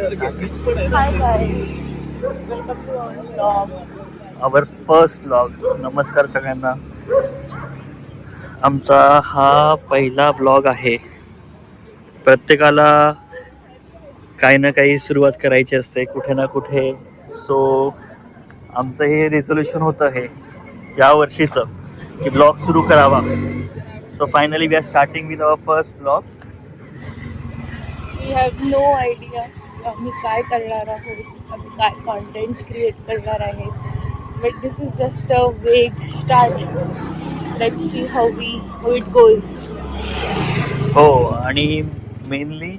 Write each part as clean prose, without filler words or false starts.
Hi guys, welcome to our vlog. Our first vlog. नमस्कार सगळ्यांना. आमचा हा पहिला व्लॉग आहे. प्रत्येकाला काही ना काही सुरुवात करायची असते कुठे ना कुठे. सो आमचं हे रिझोल्युशन होतं हे या वर्षीचं की ब्लॉग सुरू करावा. So finally we are starting with our first blog. We have no idea आम्ही काय करणार आहोत, आम्ही काय कॉन्टेंट क्रिएट करणार आहे. But this is just a vague start. Let's see how it goes. हो, आणि मेनली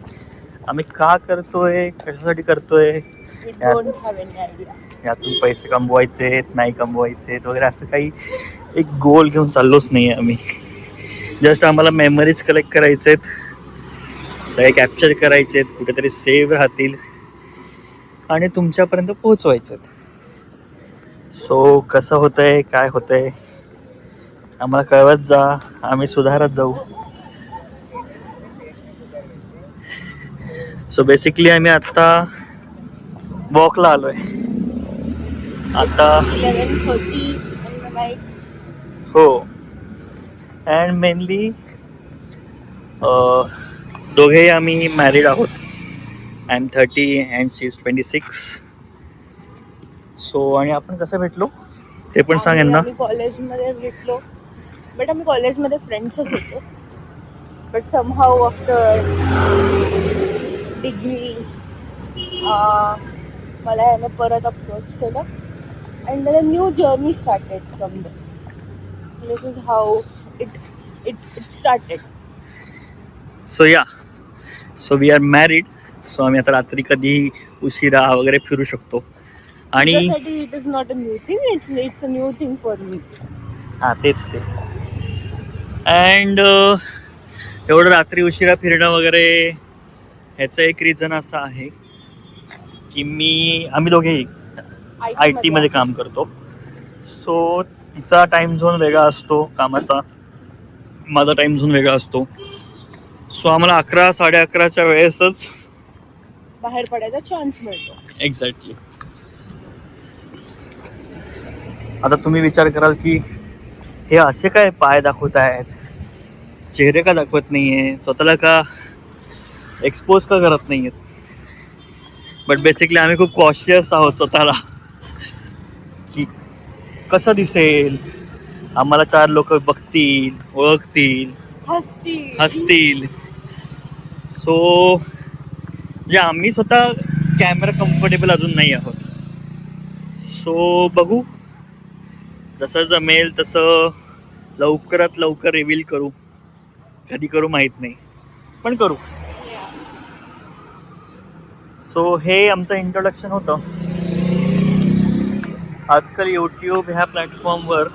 आम्ही का करतोय, कशासाठी करतोय, We don't have any idea. यातून पैसे कमवायचे नाही कमवायचे वगैरे असं काही एक गोल घेऊन चाललोच नाही आहे आम्ही. जस्ट आम्हाला मेमरीज कलेक्ट करायचे आहेत, सगळे कॅप्चर करायचे आहेत, कुठेतरी सेव्ह राहतील आणि तुमच्यापर्यंत पोहोचवायचे आहेत. सो कसं होतंय काय होतंय आम्हाला कळवत जा, आम्ही सुधारत जाऊ. सो बेसिकली आम्ही आत्ता वॉकला आलोय. आता 11:30 in the night. हो, अँड मेनली दोघेही आम्ही मॅरिड आहोत. I am 30 and she is 26. So आणि आपण कसं भेटलो ते पण सांगेन ना. आम्ही कॉलेजमध्ये भेटलो, बट आम्ही कॉलेजमध्ये फ्रेंड्सच होतो. बट समहाव आफ्टर डिग्री मला याने परत अप्रोच केलं and then a new journey started from there. This is how it started. So yeah, so we are married. So आम्ही आता रात्री कधी उशिरा वगैरे फिरू शकतो. आणि तुझ्यासाठी it is not a new thing, it's a new thing for me. हां तेच ते. अँड एवढं रात्री उशिरा फिरणं वगैरे ह्याचं एक रिझन असं आहे की आम्ही दोघेही आय टीमध्ये काम करतो. सो तिचा टाईम झोन वेगळा असतो कामाचा, माझा टाईम झोन वेगळा असतो. सो आम्हाला 11, 11:30च्या वेळेसच बाहेर पडायचा चान्स मिळतो. एक्झॅक्टली. आता तुम्ही विचार कराल की हे असे काय पाय दाखवत आहेत, चेहरे का दाखवत नाही आहे, स्वतःला का एक्सपोज का करत नाही आहेत. बट बेसिकली आम्ही खूप कॉशियस आहोत स्वतःला की कसं दिसेल, आम्हाला 4 लोक बघतील, ओळखतील, हसतील. सो म्हणजे आम्ही स्वतः कॅमेरा कम्फर्टेबल अजून नाही आहोत. सो बघू, जसं जमेल तसं लवकरात लवकर रिव्हील करू. कधी करू माहीत नाही, पण करू. सो हे आमचं इंट्रोडक्शन होतं. आजकाल यूट्यूब ह्या प्लॅटफॉर्मवर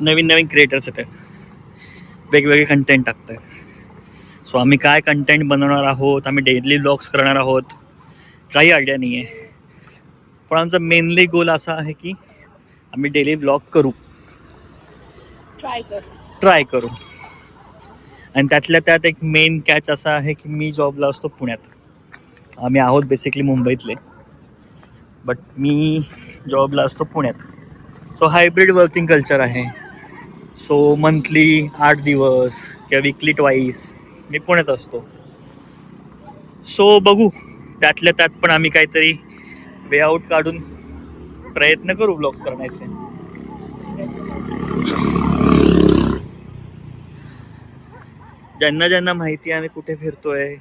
नवीन नवीन क्रिएटर्स येत आहेत, वेगवेगळे कंटेंट टाकत आहेत. सो आम्ही काय कंटेंट बनवणार आहोत, आम्ही डेली व्लॉग्स करणार आहोत, काही आयडिया नाही आहे. पण आमचा मेनली गोल असा आहे की आम्ही डेली व्लॉग करू, ट्राय करू. आणि त्यातल्या त्यात एक मेन कॅच असा आहे की मी जॉबला असतो पुण्यात, आम्ही आहोत बेसिकली मुंबईतले, बट मी जॉबला असतो पुण्यात. सो हायब्रिड वर्किंग कल्चर आहे. सो मंथली 8 दिवस किंवा वीकली ट्वाईस मी पुण्यात असतो. सो बघू, त्यातल्या त्यात पण आम्ही काहीतरी वे आउट काढून प्रयत्न करू व्लॉग्स करण्याचे. ज्यांना ज्यांना माहिती आहे आम्ही कुठे फिरतोय,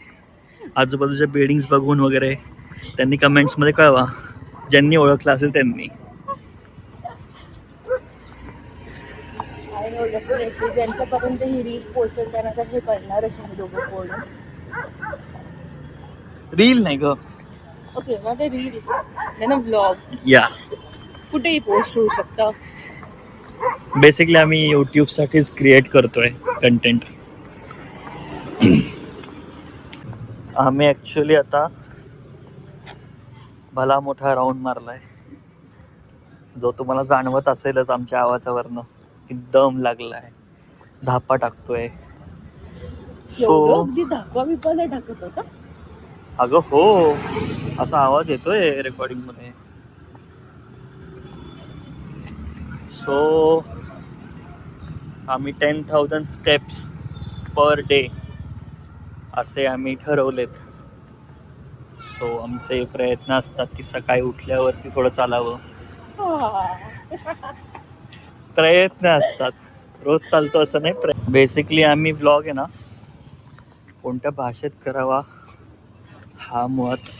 आजूबाजूच्या बिल्डिंग्स बघून वगैरे, त्यांनी कमेंट्समध्ये कळवा. ज्यांनी ओळखलं असेल त्यांनी. ज्यांच्यापर्यंत ही रील पोहोचेल त्यांना तर हे कळणारच आहे दोघं कोण. रील नाही ग. Okay, not a reel, then a vlog. Yeah, कुठेही पोस्ट होऊ शकतं. बेसिकली आम्ही यूट्यूबसाठीच क्रिएट करतोय कंटेंट. आम्ही ॲक्च्युली आता भला मोठा राऊंड मारलाय, जो तुम्हाला जाणवत असेलच आमच्या आवाजावरनं. दम लागलाय, धापा टाकतोय. एवढं अगदी धापा बिपा नाही टाकत होता. अगं हो, असा आवाज येतोय रेकॉर्डिंग मध्ये. सो आम्ही 10,000 स्टेप्स पर डे असे आम्ही ठरवलेत. सो आमचे प्रयत्न असतात की सकाळी उठल्यावरती थोडं चालावं. प्रयत्न असतात, रोज चालतो असं नाही. बेसिकली आम्ही ब्लॉग आहे ना कोणत्या भाषेत करावा हा मुळात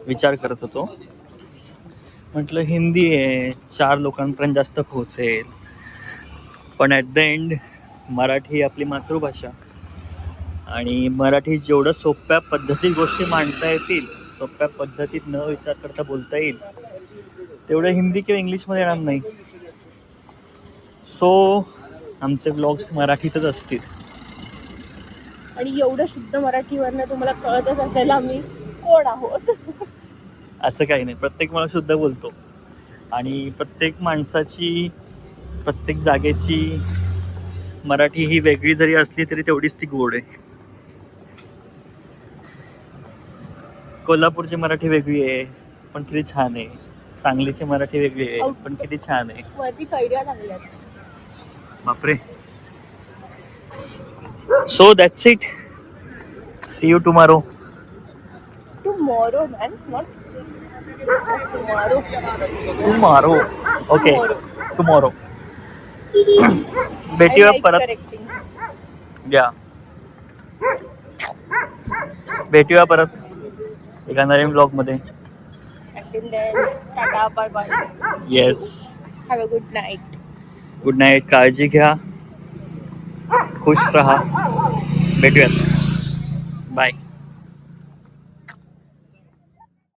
विचार करत होतो. म्हटलं हिंदी आहे, 4 लोकांपर्यंत जास्त पोहोचेल. पण ॲट द एंड मराठी ही आपली मातृभाषा आणि मराठी जेवढं सोप्या पद्धतीत गोष्टी मांडता येतील, सोप्या पद्धतीत न विचार करता बोलता येईल, तेवढं हिंदी किंवा इंग्लिशमध्ये येणार नाही. सो आमचे ब्लॉग्स मराठीतच असतील. आणि एवढं शुद्ध मराठीवरनं तुम्हाला कळतच असेल आम्ही कोण आहोत. असं काही नाही, प्रत्येक माणूस शुद्ध बोलतो आणि प्रत्येक माणसाची प्रत्येक जागेची मराठी ही वेगळी जरी असली तरी तेवढीच ती गोड आहे. कोल्हापूरची मराठी वेगळी आहे पण किती छान आहे. सांगलीची मराठी वेगळी आहे पण किती छान आहे. वरती कैऱ्या लागल्यात. बापरे. So that's it. See you tomorrow. Tomorrow man, not tomorrow. Tomorrow. Okay, tomorrow. भेटूया परत. या भेटूया परत एका नवीन ब्लॉग मध्ये. Tata, bye bye. Yes, have a good night. Good night. काळजी घ्या, खुश रहा. भेटूयात. बाय.